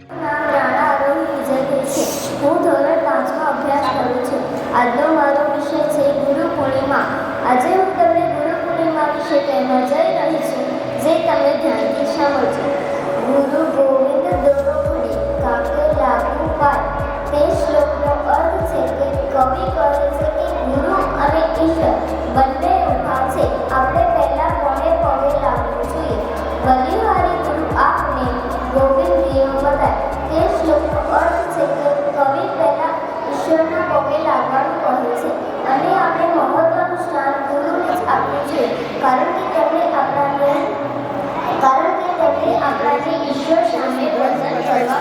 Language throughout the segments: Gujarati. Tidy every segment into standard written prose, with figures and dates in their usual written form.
નામ રાણા આરોહી વિજયભાઈ છે. હું ધોરણ 5માં અભ્યાસ કરું છું. આજનો મારો વિષય છે ગુરુ પૂર્ણિમા. આજે હું તમને ગુરુ પૂર્ણિમા વિશે કહેવા જઈ રહી છું, જે તમે ધ્યાનથી સાંભળજો. ગુરુ ગોવિંદ દોરો ઘડી કાકે લાગુ પાય. તે શ્લોકનો અર્થ છે કે કવિ કહે છે કે ગુરુ અને ઈશ્વર બંને ઊભા છે. આપણે પહેલા કોને પગે લાગવું જોઈએ? બલિહારી ગુરુ આપને ગોવિંદ દિયો બતાય. તે શ્લોકનો અર્થ છે કે કવિ પહેલા ઈશ્વરના પગે લાગવાનું કહે છે અને આપણે મહત્વનું સ્થાન ગુરુને જ આપવું જોઈએ, કારણ કે તેમણે આપણાને ઈશ્વર સામે વંદન કરવા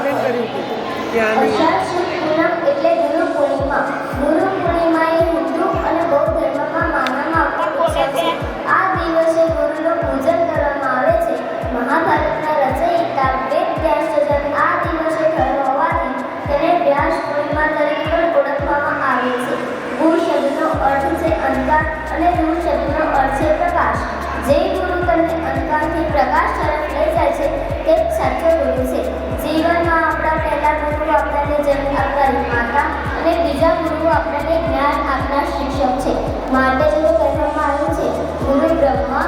અષાઢ સુદ પૂનમ એટલે ગુરુ પૂર્ણિમા. ગુરુ પૂર્ણિમા એ હિન્દુ અને બૌદ્ધ ધર્મમાં માનવામાં આવતો ઉત્સવ છે. આ દિવસે ગુરુનું પૂજન કરવામાં આવે છે. મહાભારતના રચયિતા વેદ વ્યાસજી આ દિવસે થયો હોવાથી તેને વ્યાસ પૂર્ણિમા તરીકે પણ ઓળખવામાં આવે છે. ગુરુ શબ્દનો અર્થ છે અંધકાર અને ગુરુ શબ્દનો અર્થ છે પ્રકાશ. જે ગુરુ તમને અંધકારથી પ્રકાશ તરફ લઈ જાય છે તે જ સાચો ગુરુ છે. જીવનમાં આપણા પહેલા ગુરુ આપણને જન્મ આપનારી માતા અને બીજા ગુરુ આપણને જ્ઞાન આપનાર શિક્ષક છે. માટે જ કહેવામાં આવ્યું છે ગુરુ બ્રહ્મા